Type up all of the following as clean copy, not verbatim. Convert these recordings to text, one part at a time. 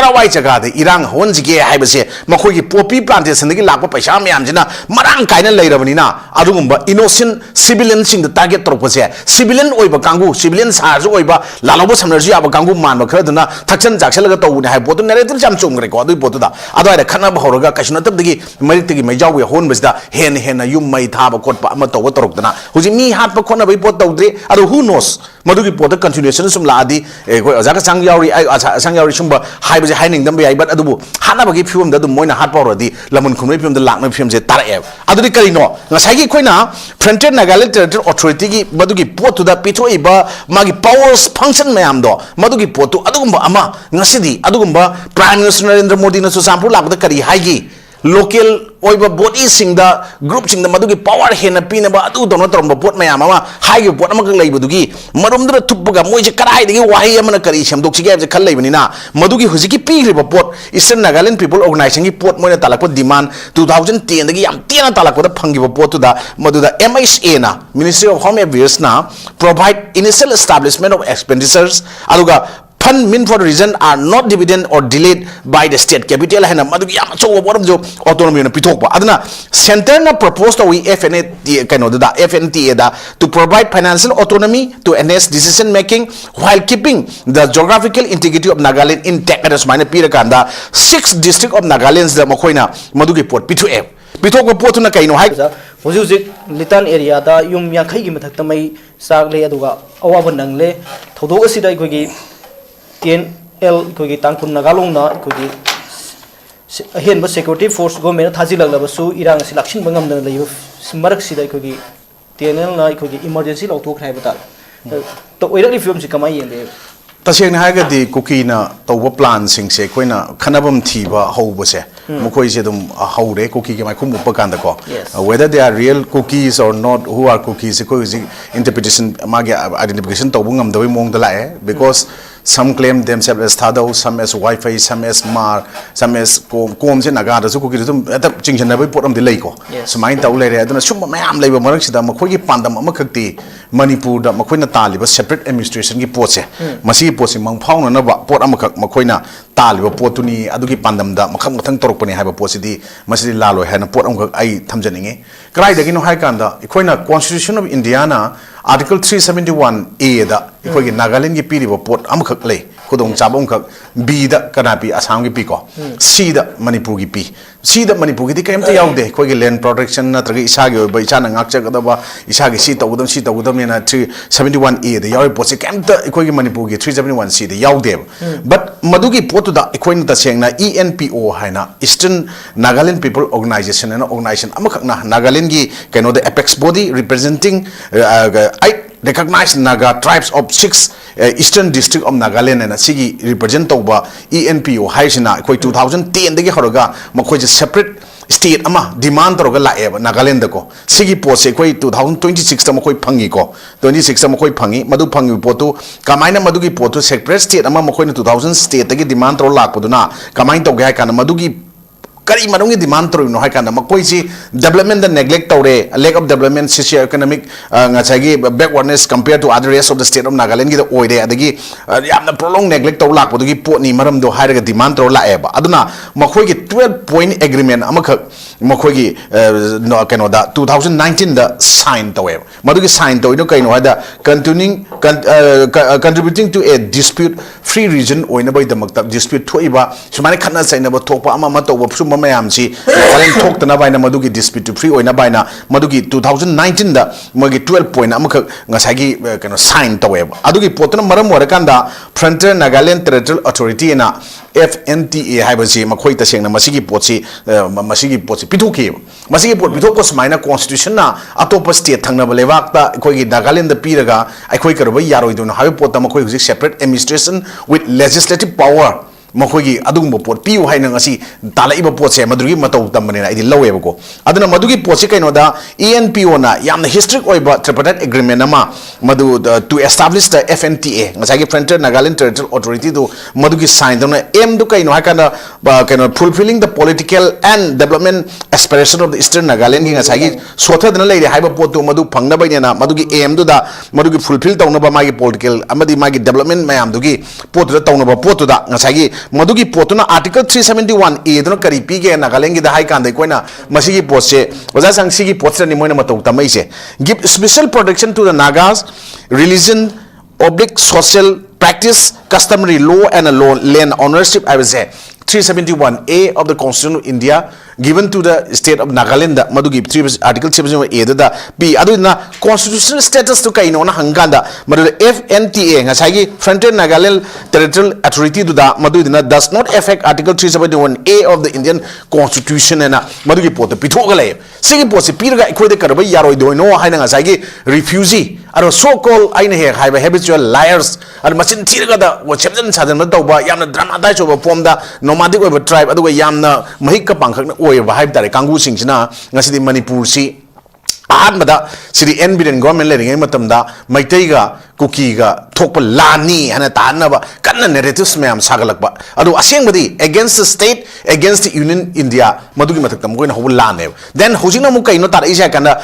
Karawai Jagada, Irang, Honzige, Hibase, Makoki, Poppy plantation, the Lapa Pasham Yamjina, Marang Kaina Laravina, Adumba, innocent civilians in the target tropose, civilian Oiba Kangu, civilians has Oiba, Lalabos and Rajia Kangu Man, Makadana, Taxan Jaxalato would have both narrative Jamsung record, Botuda, otherwise the Kanab Horoga, Kashanata, the Maritiki Majawi, Hon was the Hen, you might have a court Amato, who's in me half a corner report, who knows, Maduki Porter continuation, some ladi, Zaka Sangyari, Sangyari Shumba, High was hiding them by but Adubu, Hanaba give him the Moina Hat already, Lamon Kumrium, the Lakman films at Taraev. Adukarino, Nasaki Quina, printed Nagalit authority, Maduki Port to the Pito Iba, Magi Powers function Mayamdo, Maduki Port to Adumba Ama, Nasidi, Adumba, Prime Minister Narendra Modi, Susampu Lab the Kari Haigi, local Oiba bodies in the groups in the Maduki power Hena Pinaba, Donotom, Port Mayama, High Potamakan Labudugi, Marumdra Tupuga, Moja Karai, Wayamana Karisham, Doxiga, the Kalavanina, Maduki Huziki P report, Eastern Nagaland people organizing Port Moya Talako demand 2010, the Yam Tina Talako, the Pangi Port to the Maduda MHA, Ministry of Home Affairs now, provide initial establishment of expenditures, Aluga. Fund mean for reason are not dividend or delayed by the state capital and Maduki autonomy in Pitopa. Adana center na proposed to FNTA to provide financial autonomy to enhance decision making while keeping the geographical integrity of Nagaland intact as minor Pirakanda, 6 district of Nagaland's the Mokoina, Maduki Port P2F. Pitoka Portuna Kaino High Litan area, the Yum Yakai Matamai, Sagle Aduga, Awabanangle, Todo Sida Kogi. TNL Kuki Tangkhul Nagalona Kuki Hen security force government Hazila Lavasu, Iran selection Bangam the Smarak Sida Kuki TNL Kuki emergency auto habitat. The way films come in there. Tasing Haga the Kukina, the Waplan sing se, Quina, Kanabum Tiva, Hobose, Mukoisedum, Hode, Cookie, Makumu Pakandako. Whether they are real cookies or not, who are cookies, interpretation, Magia identification, Tobungam, the Wimong the Lae, because some claim themselves as Tado, some as Wi-Fi, some as Mar, some as Combs and Agada, so cookies at the junction never put on the lake. So my Taulere, I don't assume my am labor Marxida, Makogi Pandam, Makati, Manipur, the Makoina Tali, was separate administration, Pose, Masi Posi, Mount Pound, and Port Amakak, Makoina, Tali, Portuni, Aduki Pandam, the Makamatan Torpani have a posity, Masidi Lalo, and a port I Tamjaning. Cry the Gino Haikanda, Equina Constitution of Indiana, Article 371A, the Nagaland Piri Port Amakak, Kodong Chabonka, B the Kanapi, Asangi Pico, C the Manipugi P. See the Manipugi came to Yaude, Kogi land protection, Natri Isagio, by Chan and Akchakadaba, Isagi Sita with them in a 371A, the Yauposi came to Kogi Manipugi, 371C, the Yaude. But Madugi Port to the Equinta Sengna, ENPO, Haina, Eastern Nagaland People Organization and Organization, Amakana, Nagalingi, Kano, the apex body representing I recognize Naga tribes of 6 eastern district of Nagaland and Sigi represent over ENPO Haishina, Koi 2010 the Horoga, Mokoi separate state ama demand Roga Laeva, Nagaland ko. Sigi Pose Koi 2026 Mokoi Pangiko, 26 Mokoi Pangi, Madu Pangi Poto, Kamaina Madugi Poto, separate state ama Mokoi 2000 state, the demand Rola Poduna, Kamain Togakan, Madugi. Kari manungi demand through no haikana makoisi development the neglect tore lack of development socio-economic ngachagi backwardness compared to other rest of the state of Nagaland gi the oide adagi yamna prolonged neglect to lak podugi potni maram do hairaga demand through la eba aduna makoigi 12-point agreement amakha makoigi no kano da 2019 the sign to eba madugi sign to no kaino hada continuing contributing to a dispute free region oina by the maktab dispute thoiba sumane khana saina ba thokpa ama ma to Mayamsi, talk the Nabina Madugi dispute to free or Nabina Madugi 2019 the Magi 12-point Amaka Nasagi kind of signed the web. Adugi Potana Maram Warakanda, Frontier Nagaland Territorial Authority and FNTA Hibasi, Makoita Sing, Masigi Potsi, Masigi Potsi, Pituki, Masigi Pot Pitokos minor constitution, Atopa state, Tangabalevakta, Kogi Nagaland the Piraga, I quaker away Yaro, don't have Potamako separate administration with legislative power. Makogi Adumbo Port, Piu Hainangasi, Talaiba Port, Madugi Mato Tamana, I did low evo. Adana Madugi Posicanoda, ENPOna, Yam the history of tripartite agreement Madu to establish the FNTA, Masaki Frontier Nagaland Territorial Authority to Madugi signed on M. Dukaino Hakana, fulfilling the political and development aspiration of the Eastern Nagaland, Asagi, Swata than a lady, Hyperport to Madu Pangabayana, Madugi M. Duda, Madugi fulfilled Tonaba Magi political, Amadi Magi development, Mayam Dugi, Port the Tonaba Port to that, Nasagi. मधुगी पोतुना article 371 A दोनो करी पीगे नागालैंड की high कांदे Koyna मसीगी post से ओजा संगसीगी post नि Moina मतौ तमै से give special protection to the Nagas religion oblique social practice customary law and a law land ownership I will say 371A of the Constitution of India given to the state of Nagaland madugi article 371A da b aduna constitutional status to kaino na hanganda madu FNTA ngasai Frontier Nagaland Territorial Authority da madu does not affect article 371A of the Indian Constitution and madugi pot pithogalay sigi pot se pirga ikhoide karba yaroi doino haina ngasai refugee aro so called aina he haiba habitual liars and machin thirga da chepjan sadan na tawba yamna dramatize over form da nomadic over tribe aduga yamna mahik ka pangkhak oy bahai tare kangu singsina ngasidi manipur si ahmada siri enbiden government le ringai matamda maitaiga kukiga thokpa lani hana tanaba kanna narratives mayam sagalakba adu asengbadi against the state against the union India madugi mathakta moina hobu lane then hojina mu kaino tar isa kana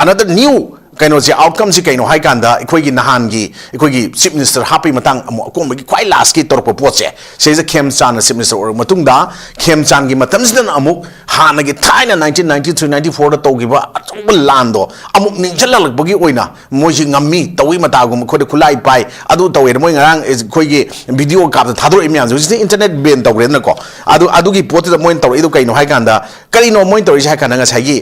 another new kaino se outcome si kaino hai kanda ikhoigi nahan gi ikhoigi chief minister happy matang akom gi kwai last ki torpo poche se is a Khemchan chief minister or matungda Khemchan gi matam sidan amuk hana gi thaina 1993 94 da togiba atong lando amuk ninjalak bagi oina moji ngammi tawi matagum khode khulai pai adu tawi moi ngarang ikhoigi video kap da thador imyan ji internet ban tawre na ko adu gi pot da moi taw idu kaino hai kanda karino moi taw ji ha kana nga sai gi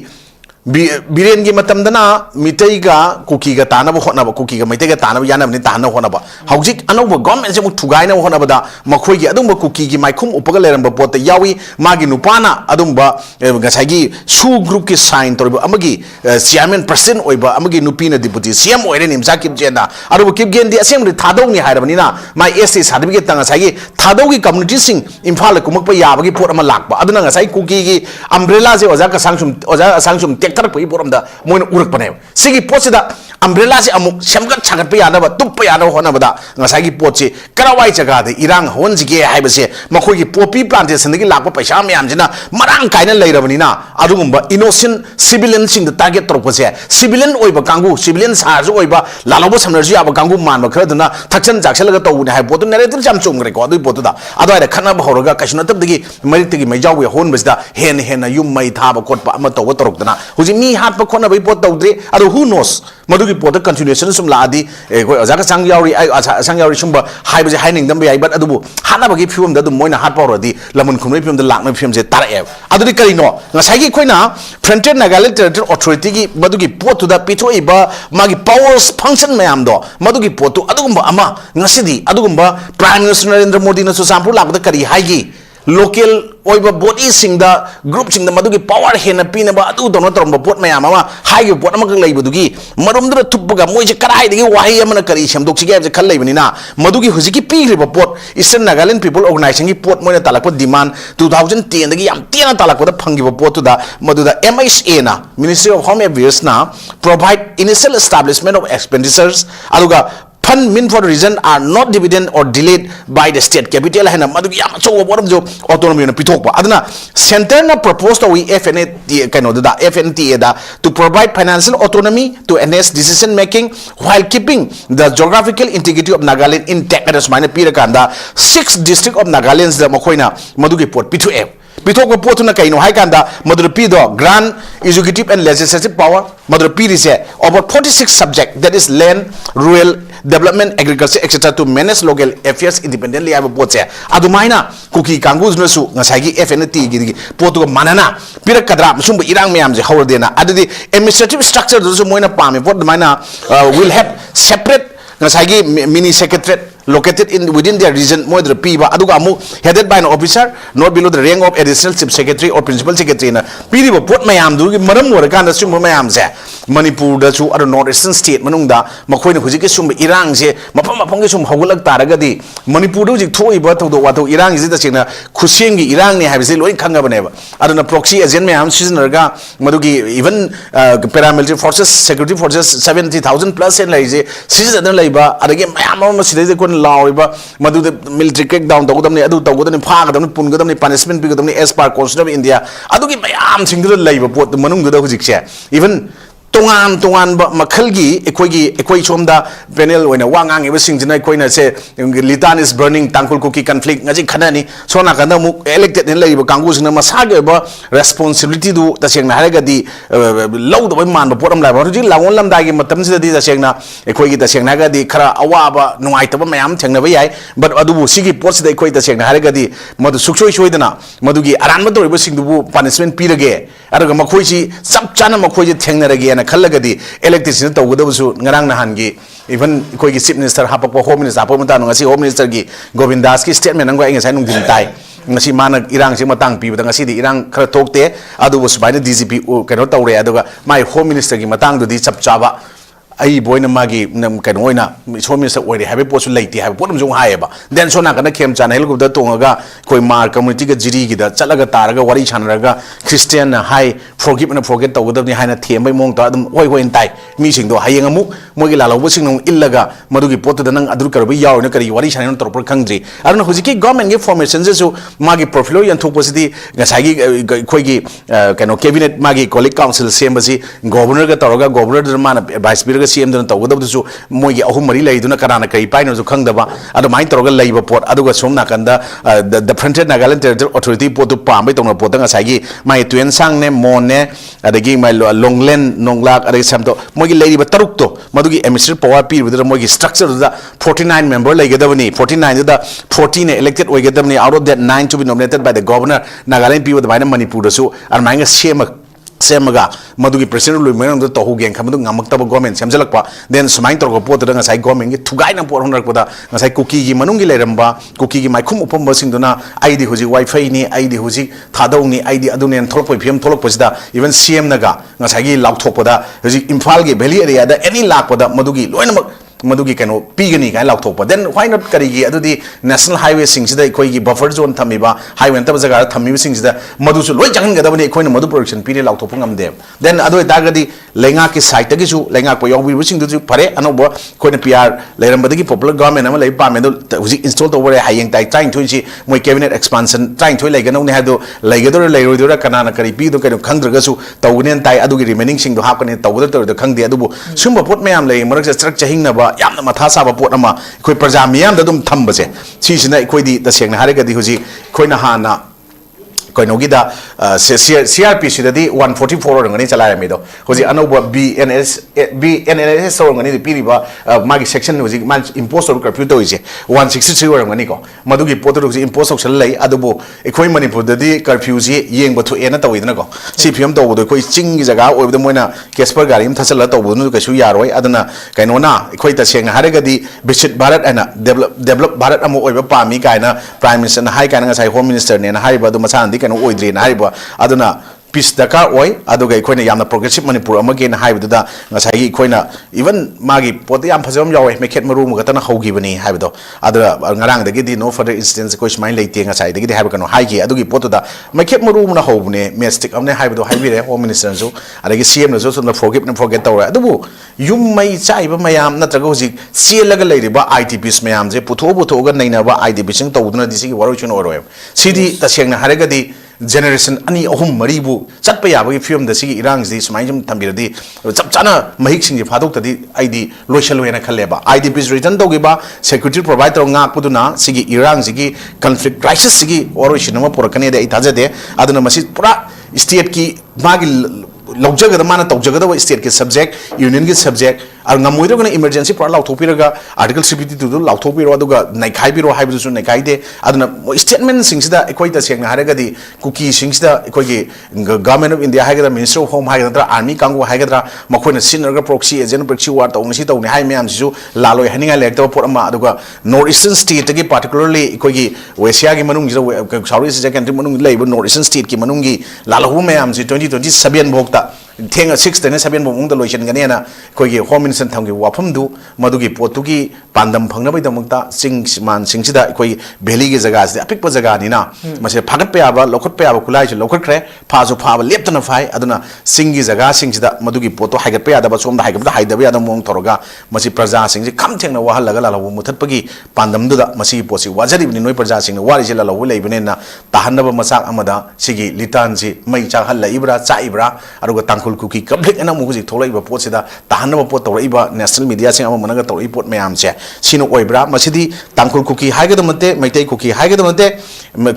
Biren gi matam dana mitai ga kuki ga tana bo hona ba kuki ga mitai ga tana yana ni tana hona ba haujik anoba government se mu thugai na hona ba da makhoi gi adum ba kuki gi maikhum upaga leram ba pot yawi magi nupana adum ba gasai gi su group ki sign tor ba amagi chairman president oi ba amagi nupi na deputy CM oi re nim sakip jena aru kip gen di asem ri thadau ni haira bani na my SC certificate tanga sai gi thadau gi community sing imphal kumak pa ya ba gi pot ama lak ba aduna ngasai kuki gi umbrella se oja ka sangsum tek tar pui boram da moin urak pane sigi pochi da umbrella se amuk samgat chagat pa yana ba tup pa yana hona ba da ngasai gi pochi karawai jaga de irang hon jige hai ba se makhoi gi poppy plantation gi lakpa paisa myam jina marang kaina leirabani na adugumba innocent civilian sing the target torpa se civilian oi ba kangu civilian sa ju oi ba lalobo samnerji aba kangu man ba khara duna thakchan jakshal ga tawu ne hai potu narrative jam chum gre ko adu potu da adu ai khana ba horoga kashna tab digi marit gi mai jaw hon ba da hen hen yum mai tha ba kot pa ama taw torok dana huji mi hat pa khona bai pot tawdre adu who knows madugi pot continuation sum la adi koi aja ka sang yauri ai sang yauri sum ba hai ba hai ning dam bai but adu hana ba gi film da du moina hat pa ro di lamun khumai film da lakna film je tar e adu di kari no ngasai gi khoina Frontier Nagaland Territorial Authority gi madugi pot da pitoi ba magi powers function mayam do madugi pot tu adugumba ama ngasidi adugumba Prime Minister Narendra Modi na su sampur lak da kari hai gi local oiba body sing da group sing da madugi power hena pina ba adu dono toromba pot mayam ama hai pot ama kang leiba dugi marum da thupga moje karai digi wahi amana kari shamdok sige je khal leibani na madugi hujiki pi ba pot Eastern Nagaland People Organization gi pot moina talakpa demand 2010 dagi yam tiana talakpa da phangi ba pot da maduda MHA na Ministry of Home Affairs na provide initial establishment of expenditures aluga fund meant for the reason are not dividend or delayed by the state capital hena madu yam cho boram jo autonomy na pithokpa aduna center na proposed we FNTA kaino da FNTA da to provide financial autonomy to enhance decision making while keeping the geographical integrity of Nagaland intact as minor pirakanda 6 district of Nagaland da makoina madu gi pot pithu Pitok pot na kaino hai kanda madura pido grand executive and legislative power madura pidi se over 46 subject that is land rural development agriculture etc to manage local affairs independently aba pot se adumaina kuki kangus na su ngasai gi FNT gi potu manana pirak kadra sum irang myam je hawdena adudi administrative structure do moina pame pot maina will have separate ngasai gi mini secretariat located in within their region more the piba aduga amu headed by an officer not below the rank of additional chief secretary or principal secretary na pidi bo pot mayam du gi maram wor kan da sum mayam se Manipur da chu ado north eastern state manung da makhoi na hujik sum irang se mapam gi sum hogulak taraga di Manipur du jik thoi ba thodo wa tho irang ji da chena khusing gi irang ne ha bise loi khanga bane ba aduna proxy agent mayam season ga madu gi even paramilitary forces security forces 70,000 plus en lai je season lai ba adagi mayam ma sidai kon lauriba madu military crackdown tawdamni adu tawdamni phagadamni pungadamni punishment bigadamni as per Constitution of India adugi mayam singdu laiba pot manung da hujik se even tongan makhalgi ekoi chomda panel oina wangang eba singjina koina se Litan is burning Tangkhul Kuki conflict ngaji khanani sona kanda mu elected ne leiba kangu sina masage ba responsibility du tasengna haraga di law do man ba poram la ba ji lawon lamda gi matam sida di tasengna ekoi gi tasengna ga di khara awaba nungai taba mayam thengna ba yai but adubu sigi pot sida ekoi tasengna haraga di madu suksoi soidana madugi aran ma doriba singdu punishment pirage araga makhoi si sab chana makhoi ji thengna rage na khallagadi electricity tawgadabusu ngarang nahangi even koi gi chief minister hapakwa home minister hapakwa mata ngasi home minister gi Govindas ki statement nangwa inga sai nung din tai ngasi mana irang si matang pi bada ngasi di irang khara thokte adu bus baina DGP kano tawre aduga mai home minister gi matang du di chap chaba ai boina magi nam kano oina home minister oire habe posu leiti habe ponum jong haeba then sona kana kem chana hel gubda tongaga koi mar community ga jiri gi da chalaga taraga wari chanaraga Christian na hai forgive and forget tawgadabni haina thembai mong ta adum hoi hoi tai mi sing do hayeng amu mogi lalaw sing nong illaga madugi potu da nang adur karbi yaw na kari wari chanan torpor khangdri arna hujiki government ge formation je magi profilo yan thokposidi ngasagi koi gi kano cabinet magi colleague council sembasi governor ga toroga governor mana vice president CM dun tawgadabsu mogi ahum mari leiduna karana kai paino ju khangdaba adu mai toroga leiba pot aduga somna kanda the frontier Nagaland territorial authority potu pambai tongna potang ngasagi mai tuen sang ne mon ne adagi mai longlen nonglak adagi samto mogi leiba taruk to madugi administrative power pi with mogi structure da 49 member legadabani 49 da 14 elected oigadabani out of that 9 to be nominated by the governor Nagaland pi with manipur da su ar mai nga semaga madugi president lui menang da tohu geng khamadu ngamakta government semjalakpa then sumain torgo pot da ngasai government gi thugai na por honrak pada ngasai kuki gi manung gi leramba kuki gi maikhum upamba singduna id huji wifi ni id huji thadau ni id adunen tholpoi pm tholpoi sida even CM naga ngasai gi laukthokpada huji imphal gi valley area da any lakpada madugi loinamak madugi kano pigani kai laukthokpa then why not karigi adudi national highway singsida ikoi gi buffer zone thamiba highway tab jaga thamiba singsida madusu loi jangan gadabani ikoi madu production pire laukthokpa ngamde then adoi dagadi lenga ki site gi su lenga ko yobi sing du pare anobo koina PR lerambadagi popular government ama lei pa me do huji install to wore hayeng tai trying to ji moi cabinet expansion trying to legano ne hado legador leirodora kanana kari pi do kano khangdraga su tawnen tai adugi remaining sing do hapkane tawda to khangde adubu sumba pot mayam lei marak structure hingna ba yamna matha saba pot ama koi praja miyam da dum thambase sisina koi di tasengna harega di huji koina hana koinogi da CRPC da di 144 ngani chala mi do hoji anoba BNS so ngani di piri ba magi section hoji man impose or curfew to ise 163 ngani ko madugi poto hoji impose option lai adubo ekoi manipur da di curfew ji yeng ba thu ena to idna ko CPM to do koi ching gi jaga oi da moina Casper garim thasala to bu ka su yaroi aduna kaino na ekoi ta seng harega di Visit Bharat ana develop Bharat amu oi ba pami kaina prime minister na hai kaina sai home minister ne na hai ba du masan di kano oidri na haiba aduna peace daka oi aduga ikoina yamna progressive manipur amage na haibu da ngasai ikoina even magi poti yam phajom yawe meket maru mu gatana hogi bani haibu adura ngarang dagi di no further instance ko smile leite ngasai dagi haibu kano haigi adugi potu da meket maru mu na hobune mestic amne haibu haibire home minister ju adagi CM na so na forget tawra adubu yum mai chaiba mayam natraga hoji sielaga leiriba ITPs mayam je putho ga naina ba IDP sing tawduna disi waro chun oroy sidi tasengna harega di generation ani ahum maribu chatpa yabagi film da sigi irang ji sumai jum thambiradi chap chana mahik sing ji phadok tadi id loisal wena khalleba IDPs return dogiba security provider ngak puduna sigi irang sigi conflict crisis sigi oro shinama porakane de itajade aduna masi pura state ki magi लौजगद माना तौजगद state के subject union के subject और नमोइदगना emergency पूरा लाउथोपिरगा article 72 लाउथोपिरो अदुगा नाइखाइबिरो हाइबुसु नाइखाइदे अदुना स्टेटमेंट सिंगसिदा एकोइ तसेंगना हारगदी कुकी सिंगसिदा एकोइगे गवर्नमेंट ऑफ इंडिया हाइगदा मिनिस्टर ऑफ होम हाइगदा आर्मी कांगो हाइगदा मखोइना सिनरगा प्रॉक्सी एजेंट प्रॉक्सी वार तौनसी तौनि हाइ मैम सिसु लालोय हनिंगा लेक्तबा पोरमा अदुगा नॉर्थ ईस्टर्न स्टेट के पार्टिकुलरली एकोइगे वेस्टिया के मनुंग जिरो साउथ ईस्ट कंट्री मनुंग लेबो नॉर्थ ईस्टर्न स्टेट के मनुंगी लालहु मैम जि 2027 भोक्ता थेंगा 6 तने 7 बोंग द लोइशन गने ना कोई home contribution thamgi wafam du madugi potugi pandam phangnabay damakta sing man singchida koi valley gi jaga se apik pa jaga ni na mase phagat pe aba lokhot pe aba kulai lokhot kre phazu phaba leptana phai aduna singi jaga singchida madugi poto haigat pe adaba somda haigat da haidaba adam mong thoroga masi praja singji kham thengna wahal laga la lawu muthat pagi pandam du da masi posi wajari ni noi praja sing wari jela lawu leibene na tahanaba masak amada sigi litan ji mai cha hal la ibra cha ibra aruga tangkhul kuki public ana mugi tholai ba pot sida tahanaba pot tawai ba national media sing ama managa tawai pot mayam che sino oibra masidi tangkhul kuki haigada mate maitai kuki haigada mate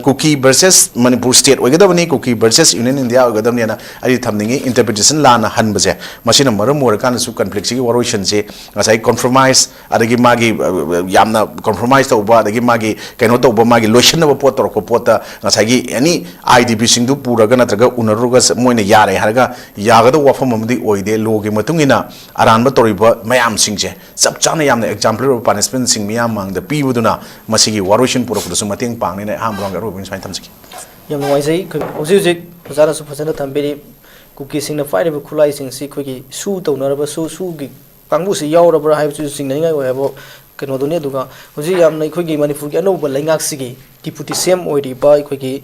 kuki versus manipur state oigada bani kuki versus union india oigada ni na ari thamningi interpretation lana han baje masina maram mor kan su conflict sigi warration je ngasai compromise adagi magi yamna compromise to ba adagi magi kaino to ba magi lotion ba pot ko pot ngasai gi any idp sing du puraga natraga unaruga moine yare haraga yagada wafam amdi oide logi matungina aranba toriba mayam singje chap chana yamna example of punishment sing miyam mang the pibuduna masigi warration pura kudu sumating pangni na hambrong garu bin sain tamsiki yam noi sei oji fazara su fazana thambiri kuki sing na fire ba khulai sing si khogi su to naraba su gi kangbu si yaurabra hai chu sing nai ngai ho keno done duga oji yam nai khogi manipur gi anoba laingak sigi deputy cm oidi ba khogi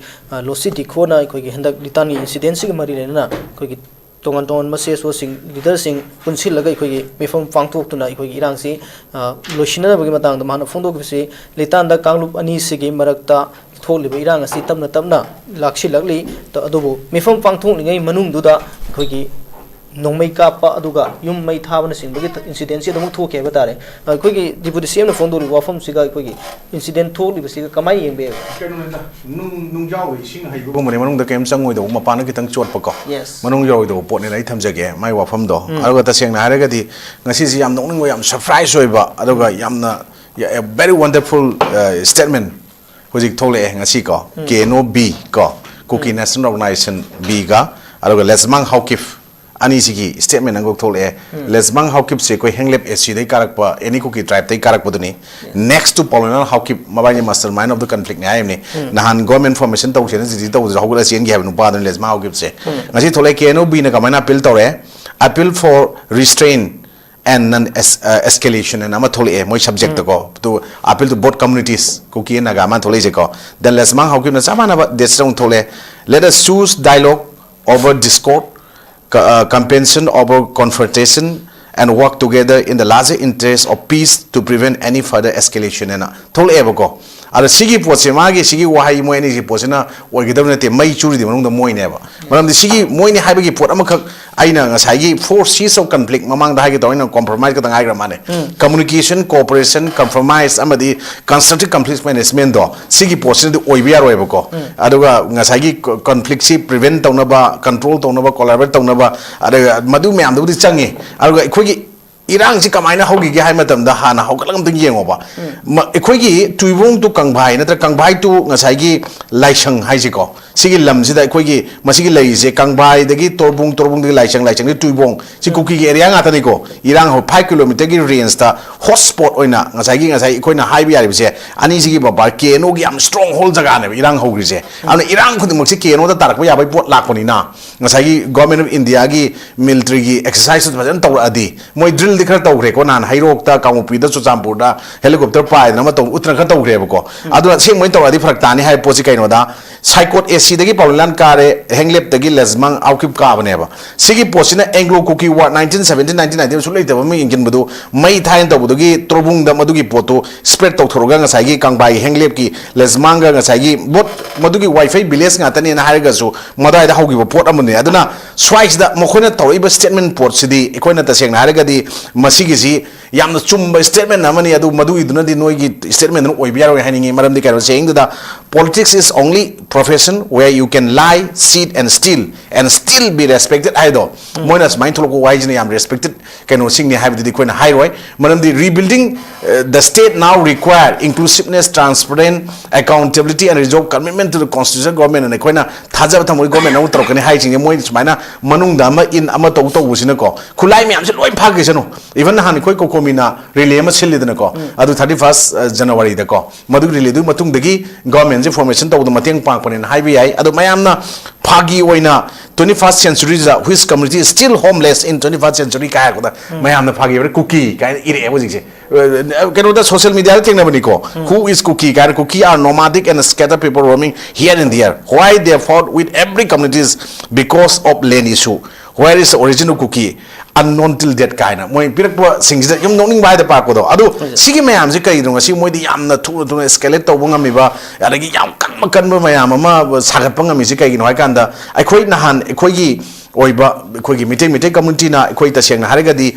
losi dikhona khogi handak litani incident sigi mari lena khogi tongan tongan mase so sing leader sing punsil lagai khogi mefam pangthok tuna khogi irang si loshina bagi matang da man phondok se litan da kanglup ani sigi marakta tholiba irang asi tamna lakshi lagli to adobo mefam pangthok ngai manung duda khogi nongmai kapa aduga yum mai thabana sing bagi incident si damu thoke ba tare khogi deputy cm na phondok ri wafam siga khogi incident tholiba siga kamai yengbe nung jaw sing hai go mare manung da kem changoi do mapana kitang chot pa ko manung jaw do pot ne lai thamjage mai wafam do aruga ta seng na haraga di ngasi si yam nong yam surprise oiba aduga yamna a very wonderful statement hojik thole ngasi ko kno b ko kuki national organization b ga aruga lesmang haukif ani sigi statement angok thole lesmang haukip se koi henglep ac dai karakpa any kuki tribe dai karakpa duni next to polonal haukip mabani mastermind of the conflict ne aimni nahan government formation taw chen ji taw hogula chen gi habnu pa dan lesmang haukip se ngasi thole kno b na kamana appeal tore appeal for restraint and non escalation and ama thole moi subject ko to appeal to both communities kuki na ga man thole je ko then lesmang haukip na samana ba desrong thole let us choose dialogue over discord compensation over confrontation and work together in the larger interest of peace to prevent any further escalation and thol ebako ara sigi poche magi sigi wahai moi ni poche na oigidam te mai churi di manung da moi ne ba maram di sigi moi ni haibagi pot amakak aina ngasai gi four C's of conflict mamang da hagi toina compromise ka tangai gramane communication cooperation compromise amadi constructive conflict management do sigi poche di oibia roibako aduga ngasai gi conflict si prevent tawna ba control tawna ba collaborate tawna ba ada madu me am du changi aduga ikhogi irang si kamaina hogi gi hai matam da hana hogalam ding yengo ba ikhogi tuibong tu kangbhai natra kangbhai tu ngasai gi laisang hai ji ko sigi lam ji da ikhogi masigi lai je kangbhai dagi torbung dagi laisang ni tuibong si kuki gi area nga ta ni ko irang ho 5 km gi range ta hotspot oina ngasai ikhoina hai bi ari se ani ji gi ba keno gi am stronghold jaga ne irang ho gi je ana irang khudum si keno da tarak ba ya bai pot lak poni na ngasai gi government of india gi military gi exercise bajan taw adi moi drill dikhar tawre ko nan hairok ta kamupi da chuchampur da helicopter pai na ma to utra kha tawre ko adu sing moi tawadi farak tani hai posi kaino da psychot ac dagi paulan kare henglep dagi lesmang aukip ka bane ba sigi posina anglo kuki war 1970 1990 su leita ba mi ingin budu mai thain to budu gi trobung da madu gi poto spread to thoroga nga sai gi kangbai henglep ki lesmang ga nga sai gi bot madu gi wifi village nga tani na hariga su madai da hogi pot amune aduna swais da mokhona tawri ba statement port sidi ikoina ta seng na hariga di masigi si yamna chumba statement namani adu madu iduna di noigi statement no oibia ro haningi maram di karo saying that politics is only profession where you can lie cheat and still be respected aido moinas mind tholo ko wise ni am respected kano sing ni have di koina high roi maram di rebuilding the state now require inclusiveness transparent accountability and resolve commitment to the constitution government and koina thaja thamoi government no trokani high sing moi sumaina manung da ma in ama to usina ko khulai me am se loi phage sano even han koi ko komina relay ma silidna ko adu 31st January da ko madu relay du matung dagi government से formation तब मतेंग पांगपने highway याई अदो मयामना Phagi ओइना 21st century da which community is still homeless in 21st century का है मयामना फागी रे cookie का इरे वो जिसे कनो दा सोशल मीडिया थे ना बनी को who is Kuki का Kuki are nomadic and scattered people roaming here and there why they fought with every communities because of land issue where is the original Kuki unknown till that kind of moi pirak po singja yum noning bai da pa ko do adu sigi mayam se kai dong si moi di yam na thu thu escalate to bang mi ba adagi yam kan ba mayam ma sagat pang mi se kai gi noi kan da ai khoi na han khoi gi oiba khoi gi mite community na khoi ta seng na har ga di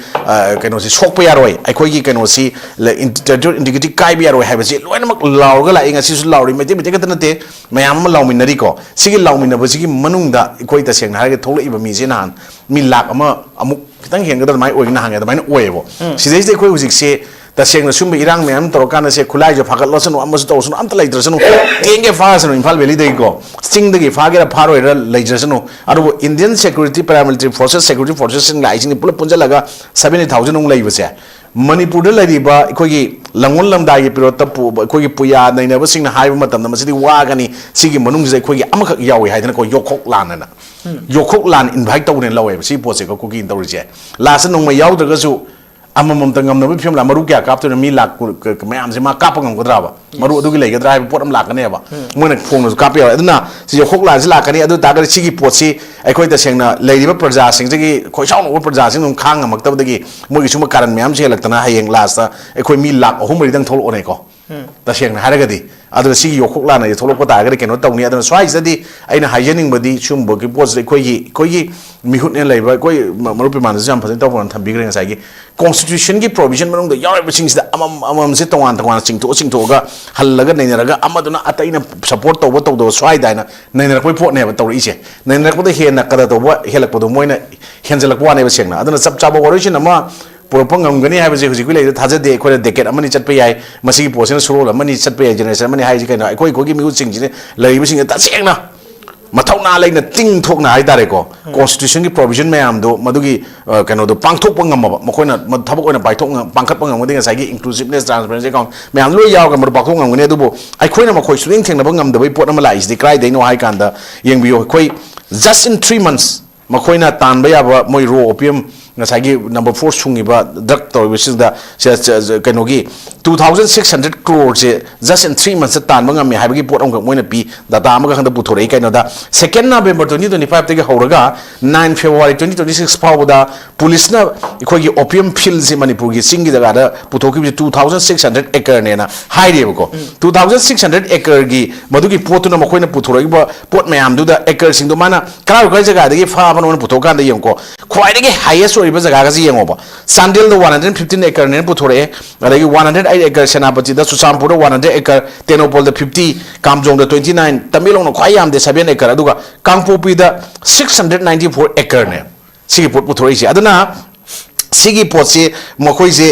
kai no si sok pa yaroi ai khoi gi kai no si integrity kai bi yaroi ha ba si loina mak law ga la inga si su law ri mite ka ta na te mayam ma law min na ri ko sigi law min na ba sigi manung da khoi ta seng na har ga thol iba mi se nan mi lak ama amuk kitang hen ga mai oing na hang ga mai oe bo sidai de khoi hujik se ta seng na sum irang me am tor kan se khulai jo phagat lo sanu am su to sanu am ta lai dra sanu tenge fa sanu imphal valley dei ko sting de gi fa ga pha roi ra lai dra sanu aru Indian security paramilitary forces security forces sing lai sing pula punja laga 70000 ung lai ba se manipur da lai ba khoi gi langon lamda gi piro ta pu khoi gi puya nei na ba sing na hai ba matam na masidi wa ga ni sigi manung je khoi gi amakak yawi hai dana ko yokhok lan na yokhok lan invite to ne lawe si po se ko kuki in to ri je la sa nong ma yaw da ga su amamam tangam na bi film la maru kya kap to mi lak mayam se ma kap ngam ko dra ba maru adu gi lai ga dra pot am lak ne ba mo na phong na kap ya aduna si yokhok lan se lak ni adu ta ga si gi pot si ai khoi ta seng na lai ri ba praja sing gi khoi saw no praja sing nong khang amak ta da gi mo gi suma karan mayam se lak ta na hayeng last ta ai khoi mi lak ahum ri dang thol o nei ko ta seng na haraga di adu si yokhok lan na tholok pa ta ga ke no taw ni adu swai sa di ai na hajening ba di sum bo gi pot se khoi gi mi hut ne lai ba khoi maru pe man jam phasin taw pon tham bi ga sai gi constitution gi provision manung da yaw ba sing da amam se tongan sing to ga hal laga nei na ga amaduna atai na support to do swai dai na nei na khoi pot ne ba taw ri se nei na ko da he na ka da to ba helak po do moi na henjelak wa ne ba seng na aduna sab chaba origin ama पुरपंग गमगनी है बजे हुजी कुले थाजदे कोइ decade अमनि चटपे याय मसी की पोसन सुरोल अमनि चटपे याय generation अमनि high जिकैन अखोइ खोगी mu सिंग जिने lab सिंग तसेंगना मथौना लैना तिंग थोकना हाइ तारे को कॉन्स्टिट्यूशन की प्रोविजन मयाम दो मदुगी कनो दो पांगथोक Pangam मखोइना थबक ओइना पाइथोक पांखत Pangam गदि गसाइगी inclusiveness transparency count मयाम लो याव गमर पाखोक ngam दुबो अखोइना मखोइ सुलिंग थेंगना बंगम दबै पोट अमा लाइस दि क्राइ दैनो हाइ कांदा यंगबियो अखोइ just in 3 months मखोइना तानबा याबा मोइ रो opium ngasagi number 4 sungiba drug to which is the kanogi 2600 crore je just in 3 months tan banga mi haibagi pot am moina pi data am ga khanda puthore kaino da 2nd November 2025 tege horaga 9 February 2026 pawda police na ikhogi opium fields in manipur gi singi daga da puthoki 2600 acre ne na haire ko 2600 acre gi madugi potu na makoina puthore ba pot mayam du da acre sing do mana kara ko jaga da gi fa ban puthoka da yem ko khwai de highest jaga ga yeng oba sandil the 115 acre ne puthore adagi 108 acre senapati da susampur 100 acre tenopol the 50 kamjong the 29 tamilong no khwai yam de 7 acre aduga kangpopi da 694 acre ne sigi puthore si aduna sigi potsi mokoi je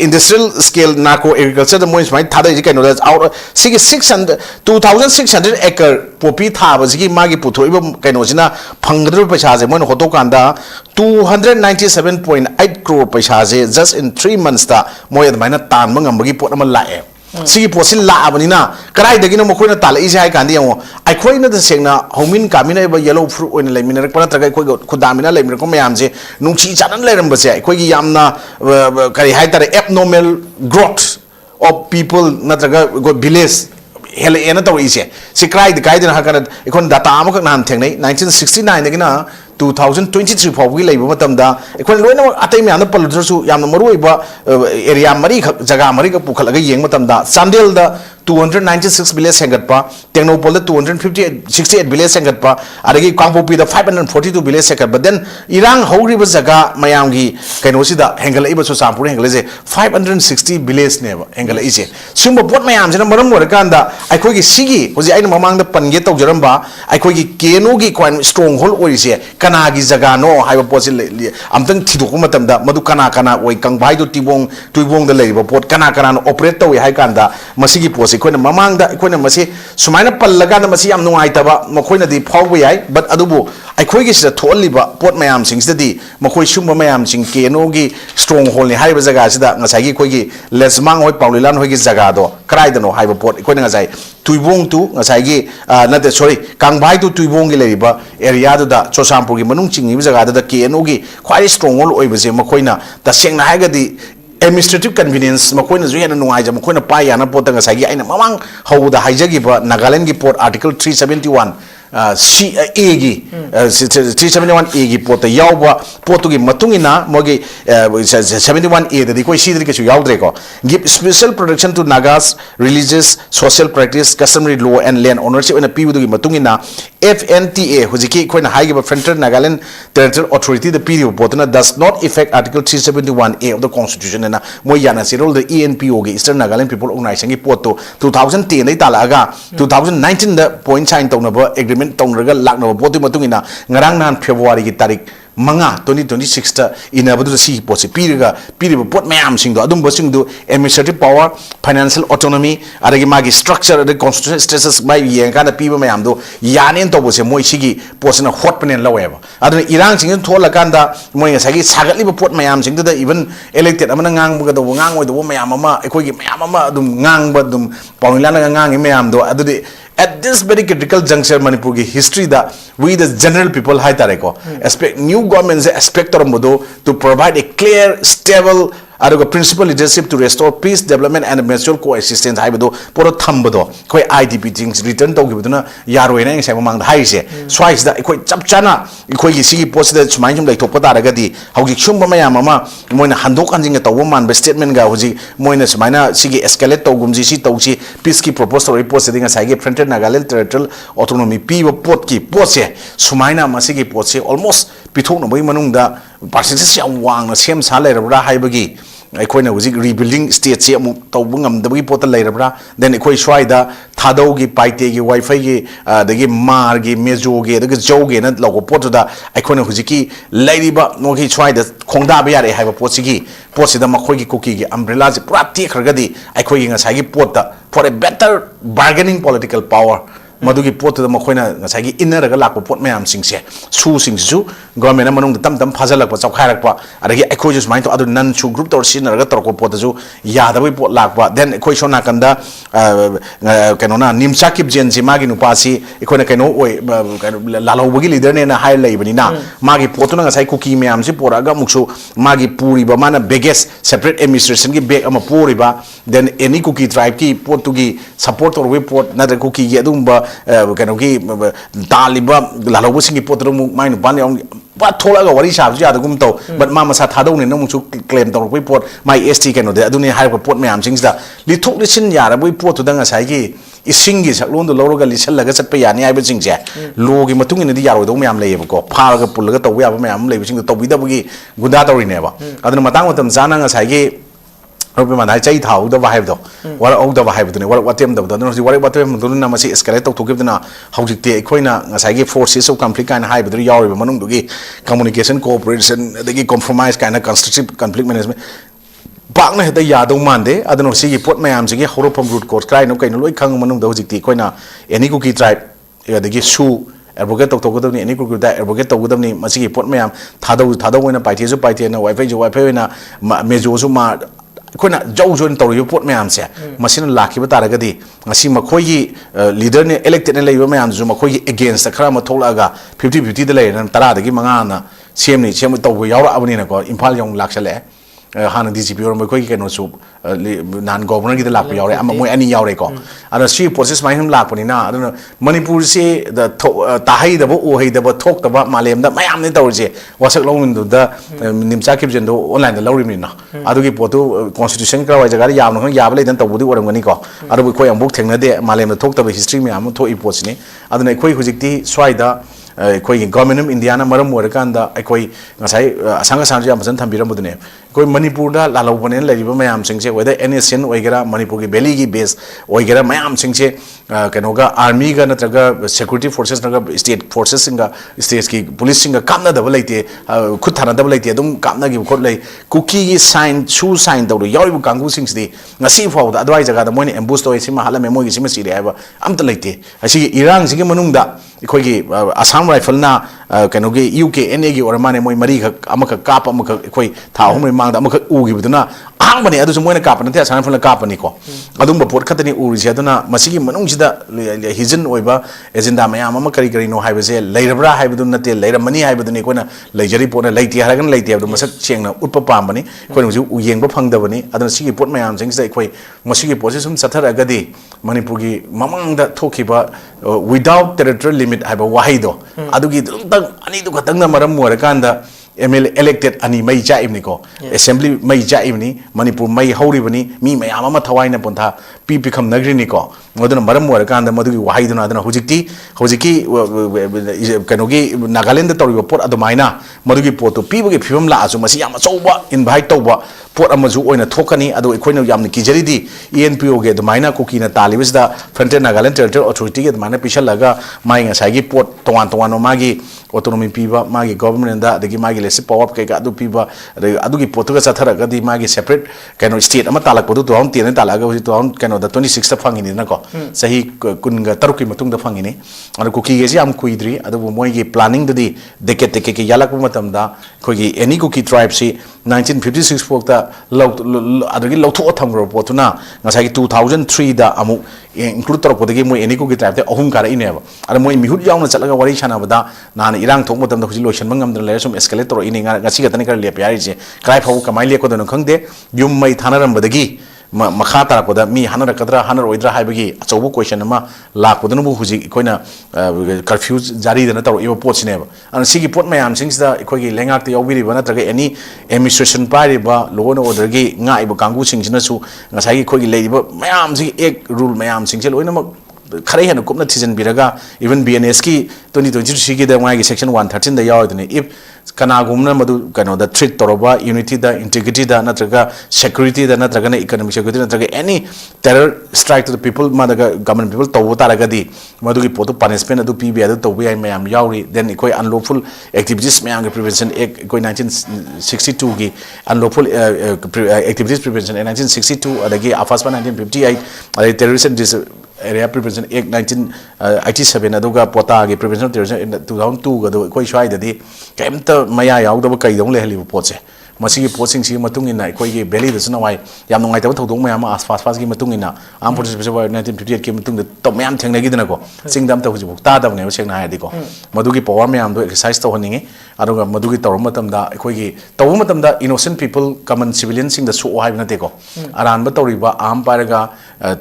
industrial scale narco agriculture the moins mai thada ji kaino da out sigi 2600 acre popi thaba sigi magi puthoi ba kaino jina phangdru paisa je mon hoto kanda 297.8 crore paisa je just in 3 months ta moi admaina tan mangam bagi pot ama lae sigi posi la abanina karai dagi no mokoi na tala isi hai kandi yango ai khoi na da sengna homin kamina ba yellow fruit oin lai minar pana tragai khoi khudamina lai mir ko mayam je nungchi chanan lai ram ba se khoi gi yamna kari hai tare abnormal growth of people na traga go village hele ena to ise si krai de kai de ha kana ikon data am ka nan thengnai 1969 dagi na 2023 फाउगी लेब मतमदा एखोन लोइना अतै म्यान पलुद्रसु यामना मरुइबा area मरी जगह मरी का पुखलगा Young मतमदा Chandel दा 296 village सेंगटपा टेक्नोपोल दा 268 village सेंगटपा अरगी Kangpokpi दा 542 village सेंगटपा then इरांग हौरिबा जगह मयामगी कैनोसिदा हेंगलइबा सु सामपुर हेंगलजे 560 विलेज नेबा हेंगलइसे सुम पोट मयाम जन मरम वरकांदा अखोगी सिगी होजि आइन ममांग दा पनगे तौजरमबा अखोगी केनोगी क्वाइन स्ट्रांग होल्ड ओरिसे कनागी जगह नो हाइबा पोसि अमतंग थिदोक मतमदा मदु कना ओइ कंगबाइ दो तुइबोंग दा लेबा पोट कना ऑपरेट तौइ हाइ कांदा मसिगी पोस पोसे कोइना ममांगदा कोइना मसे सुमाइना पल्लगाना मसे याम नुंगाइतबा मखोइना दि फावबो याय बट अदुबो अखोइगी सिदा थोलिबा पोट मयाम सिंगसदि मखोइ सुंबा मयाम सिंग केनोगी स्ट्रॉंग होल नि हाइबा जगह सिदा ngसाइगी कोइगी लेसमांग होय पाउलिलान होयगी जगह दो कराइदनो हाइबा पोट कोइना ngसाइ तुइबोंग तु ngसाइगी नते सॉरी कांगबाइ तु तुइबोंग गी लेरिबा एरिया दुदा चोसामपुर गी मनुंग चिंगी जगह दुदा केनोगी ख्वाइ स्ट्रॉंग होल ओइबसे मखोइना तसेंगना हाइगदि administrative convenience मखोइना जो याना नुंगाइजा मखोइना पाइ याना पोत ngसाइगी आइना ममांग हौदा हाइजगिबा नागालैंड गी पोर्ट आर्टिकल 371 C A गी 371 A गी पोत यावबा पोतुगी मतुंगिना मोगी 71 A दि कोइ सीदि केसु यावद्रे को give special protection to Nagas religious social practice customary law and land ownership ina pibudugi matungina FNTA hujiki koina haigiba Frontier Nagaland Territorial Authority the period potuna does not affect article 371A of the constitution na mo yana sirol the ENPO gi Eastern Nagaland People Organization gi poto 2010 dai talaga 2019 da point sign tawna agreement tawraga lakna potu matungina ngarang nan February gi tarik manga 2026 ta inabadu si posi piriga pot mayam singdo adum bosingdo administrative power financial autonomy adagi magi structure the constitutional status by yenga na piba mayam do yanen to bose moi sigi posna hot penen laweba aduna irang sing thola kanda moi ngasagi sagatli pot mayam singdo da even elected amana ngang buga do ngang oi do mayam ama ekoi gi mayam ama adum ngang ba dum pawnilana ngang mayam do adudi at this very critical juncture Manipur ki history da we the general people hai tareko expect new government expect modo to provide a clear stable aduga principal leadership to restore peace development and mutual coexistence haibado poro thambado koi IDP things return to gibuduna yaroi na ngai mang da haise swais da koi chap chana koi gi sigi post da sumai jum lai thokpa taragadi hauji chumba mayam ama moina handok anjing ta wo man statement ga hoji moina sumaina sigi escalate to gumji si tauchi peace ki proposal report sedinga saigi Frontier Nagaland Territorial Autonomy pi pot ki pose sumaina masigi pose almost pithok no bai manung da percentage yang wang na sem sa lai rabra haibagi अखोइना हुजिक rebuilding state से अमु तौब ngam पोत लेरब्रा then अखोइ स्वाइदा थादौगी पाइतेगी wifi गी दगी मारगी मेजोगी दगी जौगी न लगो पोतुदा अखोइना हुजिकी लेरिबा नोगी स्वाइदा खोंदाबा यारे हाइबा पोसिगी पोसिदा मखोइगी cookie गी अम्ब्रेला जे पुरा तेखरगदी अखोइगी ngसाइगी पोतदा for a better bargaining political power मधुगी पोत द मखोइना ngसाइगी इनरगा लाको पोत मयाम सिंगसे सु सिंगसु गवर्नमेंट मनोंग तम तम फाजलकपा चौखाइरकपा अदगी अखोइ जुस माइन तो अदु नन सु ग्रुप तोर सिनरगा तोरको पोत जु यादबै पोत लाकपा देन अखोइ सोना कंदा कनोना निमचा किप जेनसि मागी नुपासी अखोइना कनो ओइ लालौबगी लीडर ने ना हाइ लैबनिना मागी पोतुना ngसाइ कुकी मयाम सि पोरागा मुक्सु मागी पुरिबा माना बेगेस सेपरेट एडमिनिस्ट्रेशन की बेग अमा पुरिबा देन एनी कुकी ट्राइब की पोतुगी सपोर्ट और वे पोत नदर कुकी गी अदुंबा कनोगी तालिबा लालौब सिंगी पोतरो माइन पान बा थोलागा वरी साब यादगुम तो बट मा मसा थादौने नमुसु क्लेम तौरपै पोत माइ एसटी कनो दे अदुने हाइबा पोत मयाम सिंगदा लिथोक लिसिन यारबै पोत तुदा ngसाइगी इसिंगी सकलोन दो लौरगा लिसलगा चटपा यानि हाइबा सिंगसे लोगी मतुंगिनदि यारोदौ मयाम लेयबको फारगा पुलगा तौ याबा मयाम लेबिसिंग तौबिदबगी गुदा तौरिनेबा अदुना मतंग मतम जाना ngसाइगी रुपे मानाय चाइ थाउ द वाइब दो वर औ द वाइब दुने वर वातेम दब दन वर वातेम दुना मसी एस्केलेट तौ थोकिबना हौजिकते अखोइना ngसाइगी फोर्सेस ऑफ कॉन्फ्लिक्ट काइन हाइब दु यावरिबा मनुंग दुगी कम्युनिकेशन कोऑपरेशन दगी कॉम्प्रोमाइज काइन कंस्ट्रक्टिव कॉन्फ्लिक्ट मैनेजमेंट पाकना हेता यादौ मानदे अदनो सिगी पोट मयाम सिगी हरोफम रूट कोर्स क्राइनो कइनो लोइ खंग मनुंग द हौजिकते अखोइना एनी कुकी ट्राइब दगी सु एडवोकेट तौथोगदबनी एनी कुकुदा एडवोकेट तौगदबनी मसिगी पोट मयाम थादौ ओइना पाइथेजु पाइथेना वाइफाई ओइना मेजोजु मा कोना जौजोन तौरियो पोट मयाम से मसिन लाखिबा तारगदी ngasi मखोई लीडर ने इलेक्टेड ने लेबा मयाम जु मखोई अगेंस्ट खरा म थोलागा 50-50 द लेन 10 दगी मंगा ना सेम तौबो यावरा अबनी ना को इम्फाल यong लाक्सले हाना डीजीपी और मखोई केनो सु नान गवर्नर की लाप यावरे अम मोय अनि यावरे को अन सी प्रोसेस माइम लापनी ना अदन मणिपुर से द ताहै दबो ओहै दबो थोक दबा मालेम द मयाम ने तौरजे वासक लोंग द निमचा किप जन दो ऑनलाइन द लौरिमि ना अदुगी पोतु कॉन्स्टिट्यूशन का वाइ जगा याम न याब लेदन तौबुदी ओरमगनी को अदु कोय अमबुक थेंगना दे मालेम द थोक दबो हिस्ट्री में आम थो इपोसनी अदन कोय हुजिकती स्वाइदा ꯑꯩꯈꯣꯏꯒꯤ ꯒꯣꯔꯃꯦꯟ ꯑꯣꯐ ꯏꯟꯗꯤꯌꯥꯅ ꯃꯔꯝ ꯑꯣꯏꯔꯀꯥꯟꯗ ꯑꯩꯈꯣꯏ ꯉꯁꯥꯏ ꯑꯁꯥꯡ ꯑꯁꯥꯡꯁꯨ ꯌꯥꯝ ꯐꯖꯅ ꯊꯝꯕꯤꯔꯝꯕꯗꯨꯅꯦ ꯑꯩꯈꯣꯏ ꯃꯅꯤꯄꯨꯔꯗ ꯂꯥꯜꯍꯧꯕꯅꯦꯅ ꯂꯩꯔꯤꯕ ꯃꯌꯥꯝꯁꯤꯡꯁꯦ ꯋꯦꯗꯔ NSN ꯑꯣꯏꯒꯦꯔꯥ ꯃꯅꯤꯄꯨꯔꯒꯤ ꯚꯦꯂꯤꯒꯤ ꯕꯦꯁ ꯑꯣꯏꯒꯦꯔꯥ ꯃꯌꯥꯝꯁꯤꯡꯁꯦ ꯀꯩꯅꯣꯒ ꯑꯥꯔꯃꯤꯒ ꯅꯠꯇ꯭ꯔꯒ ꯁꯦꯀ꯭ꯌꯨꯔꯤꯇꯤ ꯐꯣꯔꯁꯦꯁ ꯅꯠꯇ꯭ꯔꯒ ꯁ꯭ꯇꯦꯠ ꯐꯣꯔꯁꯦꯁꯁꯤꯡꯒ ꯁ꯭ꯇꯦꯠꯀꯤ ꯄꯨꯂꯤꯁꯁꯤꯡꯒ ꯀꯥꯞꯅꯗꯕ ꯂꯩꯇꯦ ꯈꯨꯠ ꯊꯥꯅꯗꯕ ꯂꯩꯇꯦ ꯑꯗꯨꯝ ꯀꯥꯞꯅꯈꯤꯕ ꯈꯣꯠ ꯂꯩ ꯀꯨꯀꯤꯒꯤ ꯁꯥꯏꯟ ꯁꯨ ꯁꯥꯏꯟ ꯇꯧꯔ ꯌꯥꯎꯔꯤꯕ ꯀꯥꯡꯕꯨꯁꯤꯡꯁꯤꯗꯤ ꯉꯁꯤ ꯐꯥꯎꯕꯗ ꯑꯗꯨꯋꯥꯏ ꯖꯒꯥꯗ ꯃꯣꯏꯅ ꯑꯦꯝꯕꯨꯁ ꯇꯧꯋꯦ ꯁꯤꯃ ꯍꯥꯠꯂꯝꯃꯦ ꯃꯣꯏꯒꯤ ꯁꯤꯃ ꯁꯤꯔꯦ ꯍꯥꯏꯕ ꯑꯝꯇ ꯂꯩꯇꯦ ꯑꯁꯤꯒꯤ ꯏꯔꯥꯡꯁꯤꯒꯤ ꯃꯅꯨꯡꯗ ꯑꯩꯈꯣꯏꯒꯤ ꯑꯁꯥꯝ ꯔꯥꯏꯐꯜꯅ ꯀꯩꯅꯣꯒꯤ UKNAꯒꯤ ꯑꯣꯏꯔ ꯃꯥꯅꯦ ꯃꯣꯏ ꯃꯔꯤꯈꯛ ꯑꯃꯈꯛ ꯀꯥꯞꯄ ꯑꯃꯈꯛ ꯑꯩꯈꯣꯏ ꯊꯥ ꯑꯍꯨꯝꯒꯤ ꯃꯃꯥꯡꯗ ꯑꯃꯈꯛ ꯎꯈꯤꯕꯗꯨꯅ ꯑꯍꯥꯟꯕꯅꯦ ꯑꯗꯨꯁꯨ ꯃꯣꯏꯅ ꯀꯥꯞꯄ ꯅꯠꯇꯦ ꯑꯁꯥꯝ ꯔꯥꯏꯐꯜꯅ ꯀꯥꯞꯄꯅꯤꯀꯣ ꯑꯗꯨꯝꯕ ꯄꯣꯠ ꯈꯛꯇꯅꯤ ꯎꯔꯤꯁꯦ ꯑꯗꯨꯅ ꯃꯁꯤꯒꯤ ꯃꯅꯨꯡꯁꯤꯗ ꯍꯤꯖꯟ ꯑꯣꯏꯕ ꯑꯦꯖꯦꯟꯗꯥ ꯃꯌꯥꯝ ꯑꯃ ꯀꯔꯤ ꯀꯔꯤꯅꯣ ꯍꯥꯏꯕꯁꯦ ꯂꯩꯔꯕ꯭ꯔꯥ ꯍꯥꯏꯕꯗꯨ ꯅꯠꯇꯦ ꯂꯩꯔꯝꯃꯅꯤ ꯍꯥꯏꯕꯗꯨꯅꯤ ꯑꯩꯈꯣꯏꯅ ꯂꯩꯖꯔꯤ ꯄꯣꯠꯅ ꯂꯩꯇꯦ ꯍꯥꯏꯔꯒꯅ ꯂꯩꯇꯦ ꯍꯥꯏꯕꯗꯨ ꯃꯁꯛ ꯁꯦꯡꯅ ꯎꯠꯄ ꯄꯥꯝꯕꯅꯤ ꯑꯩꯈꯣꯏꯅ ꯍꯧꯖꯤꯛ ꯌꯦꯡꯕ ꯐꯪꯗꯕꯅꯤ ꯑꯗꯨꯅ ꯁꯤꯒꯤ ꯄꯣꯠ ꯃꯌꯥꯝꯁꯤꯡꯁꯤꯗ ꯑꯩꯈꯣꯏ ꯃꯁꯤꯒꯤ ꯄꯣꯠꯁꯤ ꯁꯨꯝ ꯆꯠꯊꯔꯛꯑꯒꯗꯤ ꯃꯅꯤꯄꯨꯔꯒꯤ ꯃꯃꯥꯡꯗ ꯊꯣꯛꯈꯤꯕ ꯋꯤꯗꯥꯎꯠ ꯇꯦꯔꯤꯇꯣꯔꯤꯌꯦꯜ ꯂꯤꯃꯤꯠ ꯍꯥꯏꯕ ꯋꯥꯍꯩꯗꯣ ꯑꯗꯨꯒꯤ ꯑꯗꯨꯝꯇꯪ ꯑꯅꯤꯗꯨ ꯈꯛꯇꯪꯅ ꯃꯔꯝ ꯑꯣꯏꯔꯀꯥꯟꯗ elected ani mai jaibni ko assembly mai jaibni manipur mai hauribani mi mayam ama thawaina pontha pi kham nagri ni ko moduna maram wara kanda madugi wahaiduna aduna hojiki kanogi Nagaland da toriba pot adumaina madugi potu pibugi phibam la asu masi yama chauba invite tauba pot amaju oina thokani adu ekoina yamni kijaridi ENPO ge adumaina kuki na talibis da Frontier Nagaland Territorial Authority ge adumaina pishalaga mai ngasai gi pot tongan magi autonomy piba magi government da adagi magi lesi power ke ga adu piba adugi potu ga chathara di magi separate kano state ama talak potu 2010 talaga hoji 2000 kano da 26 ta phangini na ko sahi kunga taruk ki matung da phangini adu kuki ge am kuidri adu moi gi planning da di decade ke yalak matam da khoi any kuki tribe si 1956 pokta adagi lawtho thamgro potuna ngasai 2003 da amu include torpodagi moi any kuki tribe te ahum kara ineba adu moi mihut yauna chalaga wari chana bada nana irang thok matam da hoji lotion bangam da lesum escalate tor ini ngasi ga tani kar le pyari je krai phau kamai le ko da no khangde yum mai thanaram badagi makha tara ko da mi hanara kadra hanar oidra haibagi achobu question ama la ko da no huji koina curfew jari da na tor ibo pot sineba an sigi pot mayam sings da ikoi gi lengak te yobiri bana traga any administration pari ba law and order gi nga ibo kangu sing sina su ngasai gi khoi gi leiba mayam sing ek rule mayam sing se loina khare hena kupna thijan biraga even BNS ki 2023 ki da ngai gi section 113 da yaw dine if kana gumna madu kano da threat toroba unity da integrity da natraga security da natraga na economic security natraga any terror strike to the people madaga government people to taraga di madu gi potu punishment adu pb adu to bi mayam yawri then ikoi unlawful activities mayam gi prevention ikoi 1962 gi unlawful activities prevention in 1962 adagi afaspa 1958 adagi terrorism area prevention act 1987 aduga pota gi prevention of terrorism in 2002 gadu koi swai dadi kaimta maya yaudaba kai dong le hali potse masigi potsing si matung ina koi gi belly da suna wai yam nongai ta thodong mayam fast gi matung ina am police special 1958 ki matung da to mayam thengna gi dana ko singdam ta huji bukta da ne seng na ha di ko madugi power mayam do exercise to honingi aduga madugi tawr matam da koi gi taw matam da innocent people common civilians sing da so hai na te ko aran ba tawriba am paraga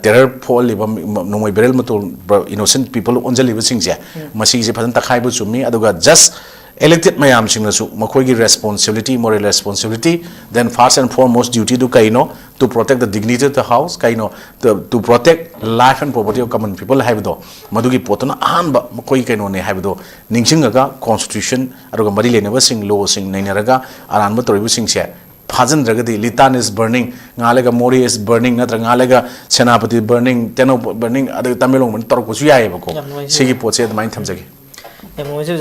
terror fall liba nomoi berel matul innocent people onjali ba singje masigi je phadan takhai bu chumi aduga just elected mayam sing na su makoi gi responsibility moral responsibility then first and foremost duty to kaino to protect the dignity of the house kaino to protect life and property of common people have do madugi potona anba makoi kaino ne have do ningsinga constitution aduga mari leneba sing law sing nainaraga aran ba toribu sing se Fajan Dragadi, Litan is burning, Nalaga Mori is burning, Natrangalaga, Senapati burning, Teno burning, other Tamilong, Torkusia, Sigi Potse, the mind Tamzaki.